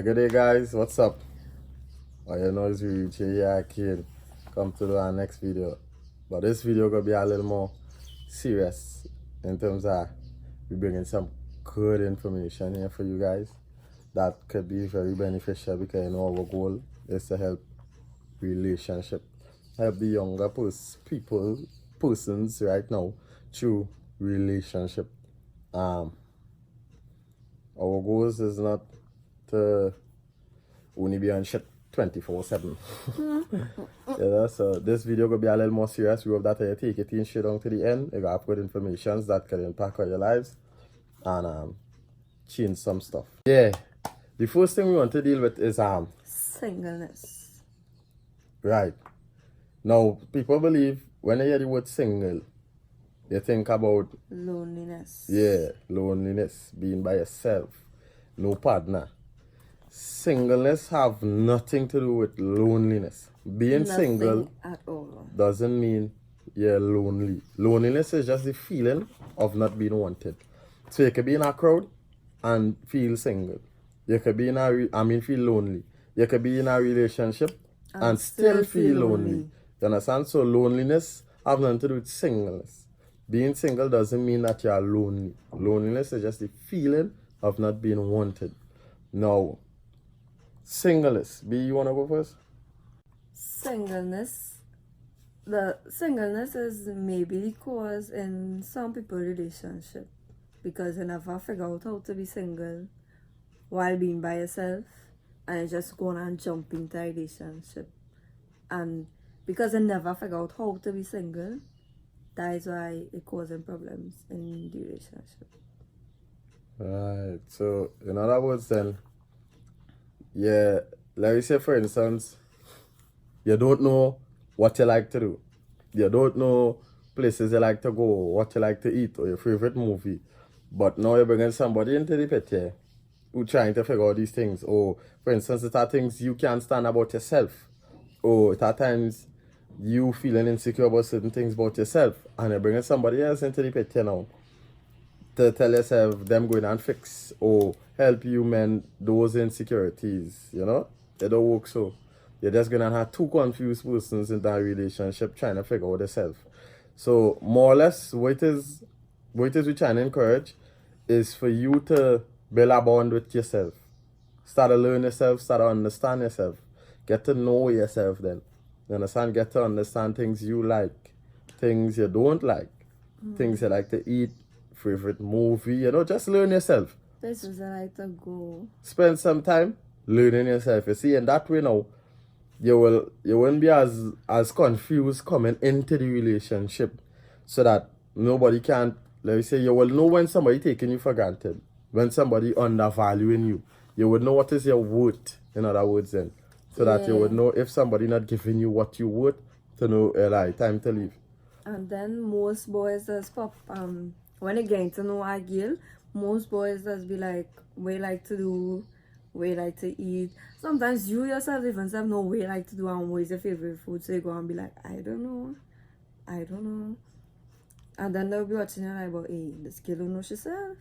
Good day, guys. What's up? Oh, you know, it's reach here, kid. Come to our next video. But this video gonna be a little more serious in terms of we bringing some good information here for you guys that could be very beneficial because you know our goal is to help relationship, help the younger persons right now through relationship. Our goals is not to only be on shit 24/7. So this video gonna be a little more serious. We hope that you take it in straight down to the end. You got good information that can impact on your lives and change some stuff. Yeah. The first thing we want to deal with is singleness. Right. Now people believe when they hear the word single, they think about loneliness. Yeah, loneliness, being by yourself, no partner. Singleness have nothing to do with loneliness. Being Nothing single at all doesn't mean you're lonely. Loneliness is just the feeling of not being wanted. So you could be in a crowd and feel single. You could be in feel lonely. You could be in a relationship and still feel lonely. You understand? So loneliness have nothing to do with singleness. Being single doesn't mean that you are lonely. Loneliness is just the feeling of not being wanted. Now, singleness. B, you want to go first? Singleness. The singleness is maybe the cause in some people's relationship because you never figure out how to be single while being by yourself and you just go on and jump into a relationship. And because you never figure out how to be single, that is why it causing problems in the relationship. Right. So, in other words, then, yeah, let me say, for instance, you don't know what you like to do. You don't know places you like to go, what you like to eat, or your favorite movie. But now you're bringing somebody into the picture who trying to figure out these things. Or, for instance, it are things you can't stand about yourself. Or it are times you feeling insecure about certain things about yourself. And you're bringing somebody else into the picture now to tell yourself them going and fix or help you mend those insecurities, you know? It don't work so. You're just gonna have two confused persons in that relationship trying to figure out themselves. So more or less what is we trying to encourage is for you to build a bond with yourself. Start to learn yourself, start to understand yourself. Get to know yourself then. You understand? Get to understand things you like, things you don't like, things you like to eat, favorite movie, you know, just learn yourself. Places I like to go. Spend some time learning yourself. You see, in that way now, you won't be as confused coming into the relationship so that nobody can't, let me say, you will know when somebody taking you for granted, when somebody undervaluing you. You would know what is your worth, in other words then. So that you would know if somebody not giving you what you worth to know, like, time to leave. And then most boys just when they get to know a girl, most boys just be like, what you like to do, what you like to eat. Sometimes you yourself even have no what you like to do and what is your favorite food. So you go and be like, I don't know. And then they'll be watching you like, but hey, this girl don't know herself.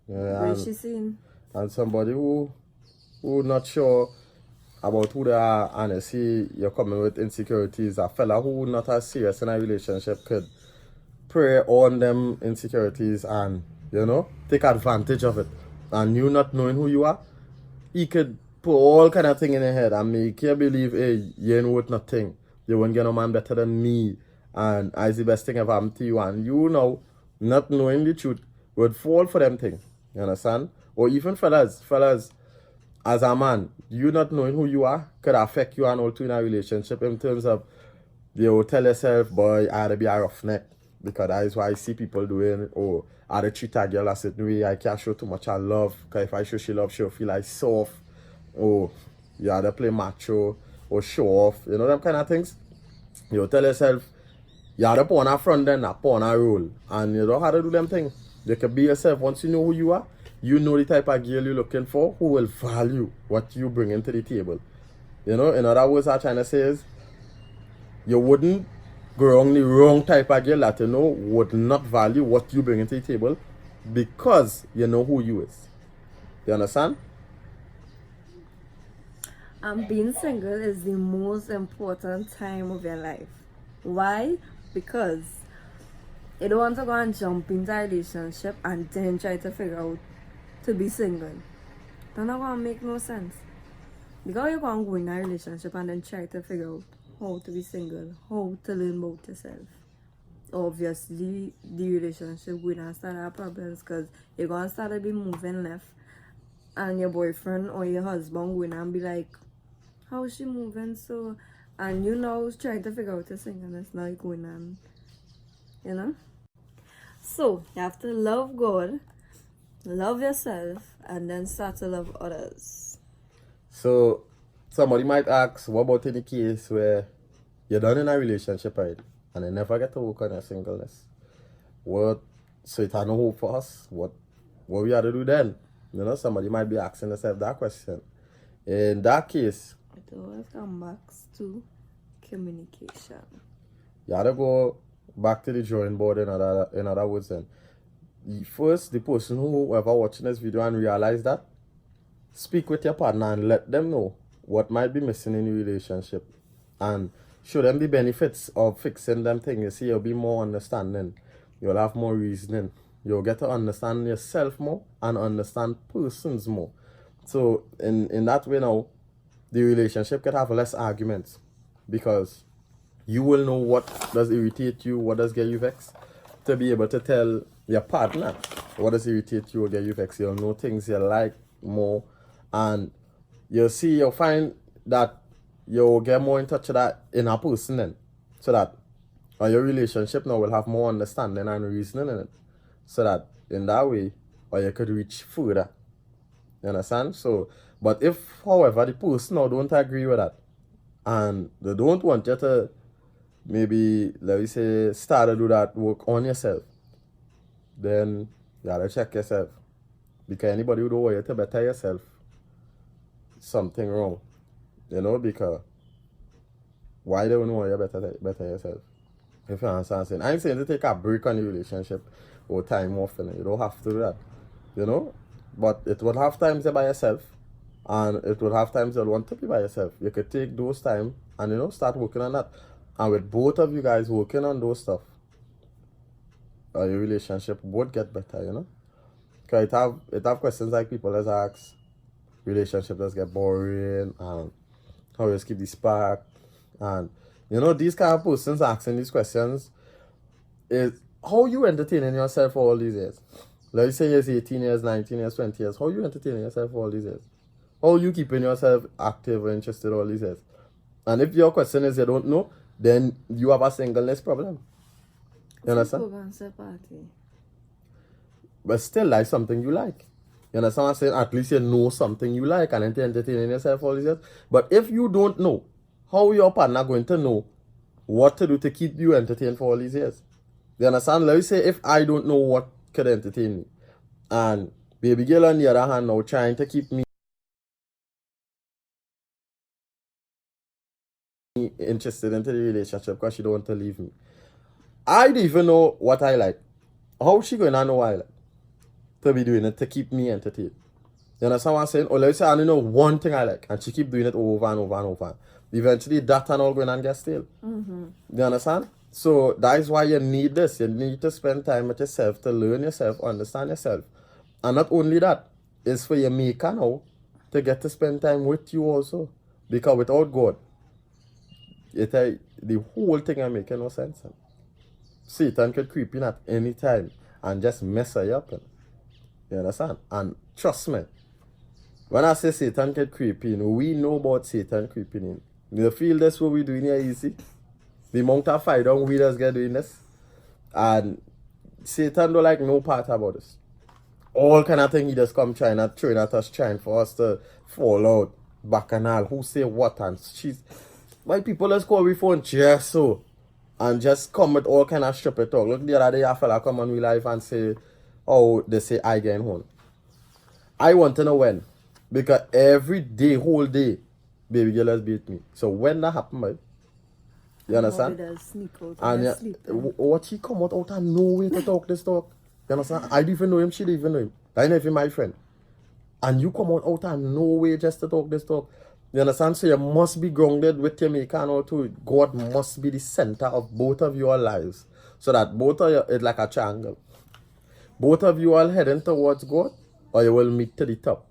Yeah, What she seen? And somebody who not sure about who they are and you see you're coming with insecurities, a fella who not as serious in a relationship could prey on them insecurities and, you know, take advantage of it. And you not knowing who you are, he could put all kind of thing in your head and make you believe, hey, you ain't worth nothing. You won't get no man better than me. And it's the best thing ever happened to you. And you know, not knowing the truth, would fall for them thing. You understand? Or even fellas, as a man, you not knowing who you are could affect you and all too in a relationship in terms of you tell yourself, boy, I had to be a roughneck because that is what I see people doing, or I had to treat a girl a certain way, I can't show too much I love, because if I show she love, she'll feel like soft, or you had to play macho, or show off, you know, them kind of things. You tell yourself, you had to put on a front then, put on a role, and you don't have to do them things. You can be yourself. Once you know who you are, you know the type of girl you're looking for who will value what you bring into the table. You know, in other words, I'm trying to say is, you wouldn't go on the wrong type of girl that you know would not value what you bring into the table because you know who you is. You understand? And being single is the most important time of your life. Why? Because you don't want to go and jump into a relationship and then try to figure out to be single. That's not gonna make no sense. Because you're gonna go in a relationship and then try to figure out how to be single, how to learn about yourself. Obviously, the relationship will not start have problems because you're gonna start to be moving left, and your boyfriend or your husband going and be like, how is she moving so? And you know, trying to figure out your singleness, now you're going on, you know? So, you have to love God, love yourself, and then start to love others. So somebody might ask, what about in the case where you're done in a relationship already and you never get to work on your singleness? What, so it had no hope for us? What we had to do then? You know, somebody might be asking themselves that question. In that case, It always comes back to communication. you had to go back to the drawing board in other words then. First, the person who ever watching this video and realize that, speak with your partner and let them know what might be missing in your relationship and show them the benefits of fixing them things. You see, you'll be more understanding, you'll have more reasoning, you'll get to understand yourself more and understand persons more. So in that way now, the relationship could have less arguments because you will know what does irritate you, what does get you vexed, to be able to tell your partner what does irritate you or get you vexed. You'll know things you like more, and you'll find that you'll get more in touch with that in a person then, so that your relationship now will have more understanding and reasoning in it, so that in that way, or you could reach further. You understand? So, but if, however, the person now don't agree with that, and they don't want you to maybe, let me say, start to do that work on yourself, then you gotta check yourself. Because anybody who don't want you to better yourself, something wrong. You know, because why they don't want you better yourself? If you understand what I'm saying. I ain't saying to take a break on the relationship or time off, you know. You don't have to do that. You know? But it will have times you're by yourself, and it will have times you'll want to be by yourself. You could take those time and, you know, start working on that. And with both of you guys working on those stuff, your relationship would get better, you know? Because it have questions like people just ask, relationship just get boring, and how you just keep the spark. And, you know, these kind of persons asking these questions is how you entertaining yourself for all these years. Let's say you're 18 years, 19 years, 20 years. How you entertaining yourself for all these years? How you keeping yourself active or interested all these years? And if your question is you don't know, then you have a singleness problem. You understand? But still like something you like. You understand what I'm saying? At least you know something you like and entertaining yourself all these years. But if you don't know, how your partner going to know what to do to keep you entertained for all these years? You understand? Let me say if I don't know what could entertain me, and baby girl on the other hand now trying to keep me interested into the relationship because she don't want to leave me. I don't even know what I like. How she going to know what I like to be doing it to keep me entertained? You understand what I'm saying? Or let's say I only know one thing I like and she keep doing it over and over and over. Eventually that and all going and get stale. You understand? So that is why you need this. You need to spend time with yourself to learn yourself, understand yourself. And not only that, it's for your maker now to get to spend time with you also. Because without God, the whole thing ain't making no sense. Satan could creep in at any time and just mess you up. You understand? And trust me, when I say Satan could creep in, we know about Satan creeping in. You feel this what we doing here easy? The amount of fight on we just get doing this. And Satan don't like no part about this. All kind of thing he just come trying at us, trying for us to fall out, bacchanal, who say what, and she's why people just call me phone just so and just come with all kind of stupid talk. Look, the other day a fella come on we live and say, oh, they say I getting home. I want to know when. Because every day, whole day, baby girl has beat me. So when that happen, boy, you understand? And what he come out of nowhere to talk this talk. You understand? I didn't even know him, she didn't even know him. I ain't even my friend. And you come out of nowhere just to talk this talk. You understand? So you must be grounded with your maker and all too. God must be the center of both of your lives. So that both of you, it's like a triangle. Both of you are heading towards God, or you will meet to the top.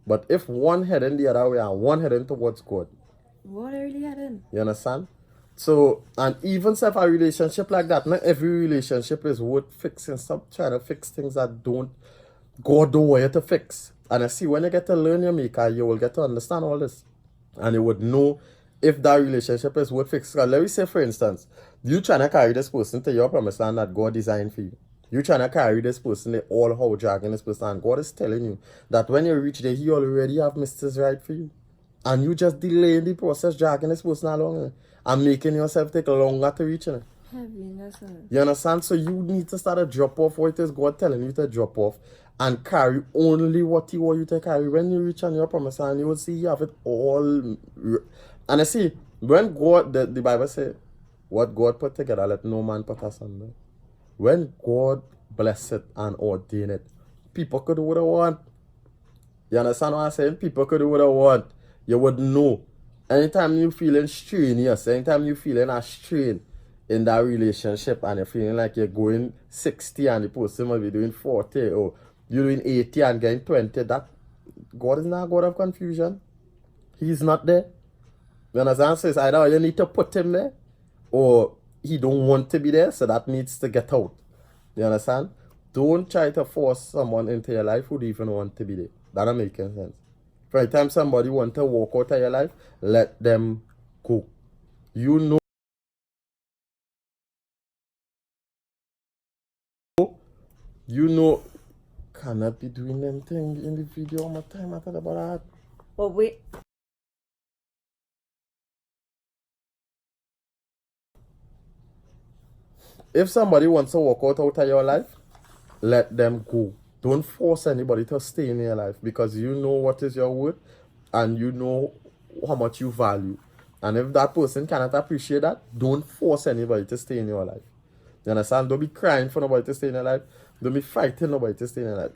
But if one heading the other way and one heading towards God, what are you heading? you understand? So, and even if a relationship like that, not every relationship is worth fixing. Stop trying to fix things that God don't want you to fix. And I see when you get to learn your maker, you will get to understand all this. And you would know if that relationship is worth fixing. Let me say, for instance, you trying to carry this person to your promised land that God designed for you. You trying to carry this person, they all how dragging this person, and God is telling you that when you reach there, He already have Mrs. right for you. And you just delaying the process, dragging this person along and making yourself take longer to reach it. Heaviness. You understand? So you need to start to drop off what it is God telling you to drop off and carry only what He want you to carry. When you reach on your promise, and you will see you have it all. And I see, when God, the Bible says, what God put together, let no man put asunder. When God bless it and ordain it, people could do what they want. You understand what I'm saying? People could do what they want. You would know. Anytime you feeling strenuous, anytime you feeling a strain in that relationship and you're feeling like you're going 60 and the person might be doing 40 or you're doing 80 and getting 20, that God is not a God of confusion. He's not there. You understand? So it's either you need to put him there or he don't want to be there, so that needs to get out. You understand? Don't try to force someone into your life who don't even want to be there. That don't make any sense. For the time somebody want to walk out of your life, let them go. You know, cannot be doing them thing in the video all my time after about that. But wait. If somebody wants to walk out of your life, let them go. Don't force anybody to stay in your life because you know what is your worth and you know how much you value. And if that person cannot appreciate that, don't force anybody to stay in your life. You understand? Don't be crying for nobody to stay in your life. Don't be fighting nobody to stay in your life.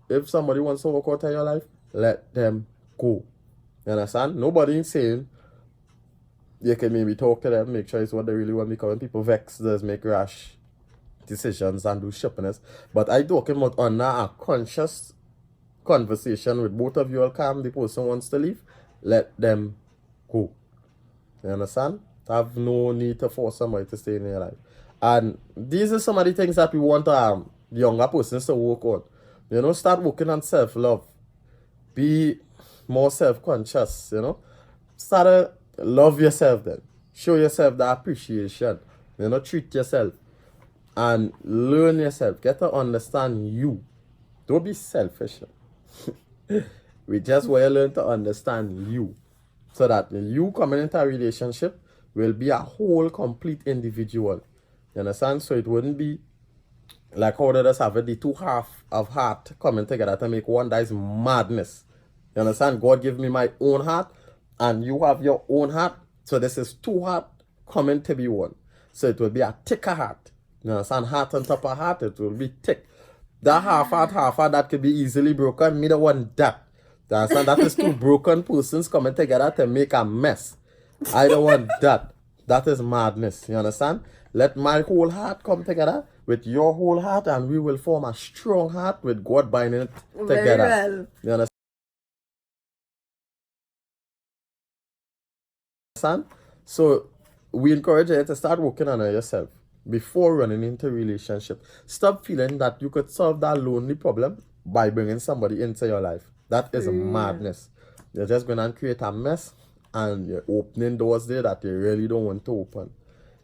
If somebody wants to walk out of your life, let them go. You understand? Nobody is saying you can maybe talk to them, make sure it's what they really want, because when people vex, just make rash decisions and do shippiness. But I talking about on a conscious conversation with both of you all calm, the person wants to leave, let them go. You understand? Have no need to force somebody to stay in your life. And these are some of the things that we want younger persons to work on. You know, start working on self-love. Be more self-conscious, you know. Start to love yourself then. Show yourself the appreciation. You know, treat yourself. And learn yourself. Get to understand you. Don't be selfish. We just want to learn to understand you. So that you coming into a relationship will be a whole complete individual. You understand? So it wouldn't be like how others have it, the two half of heart coming together to make one. That is madness. You understand? God gave me my own heart and you have your own heart. So this is two heart coming to be one. So it will be a thicker heart. You understand? Heart on top of heart, it will be thick. That half heart that could be easily broken. Me don't want that. You understand? That is two broken persons coming together to make a mess. I don't want that. That is madness. You understand? Let my whole heart come together with your whole heart and we will form a strong heart with God binding it together. Very well. You understand? So we encourage you to start working on yourself before running into a relationship. Stop feeling that you could solve that lonely problem by bringing somebody into your life. That is madness. You're just going to create a mess and you're opening doors there that you really don't want to open.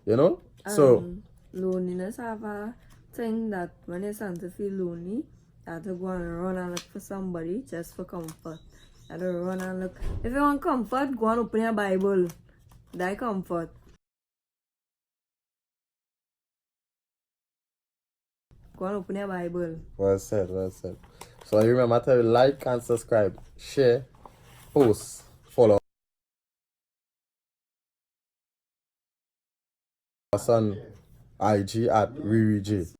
You know? So Loneliness have a thing that when you start to feel lonely, you have to go and run and look for somebody just for comfort. You have to run and look. If you want comfort, go and open your Bible. That comfort. Go and open your Bible. well said, well said. So remember to like and subscribe, share, post, follow us on IG at RiriJ.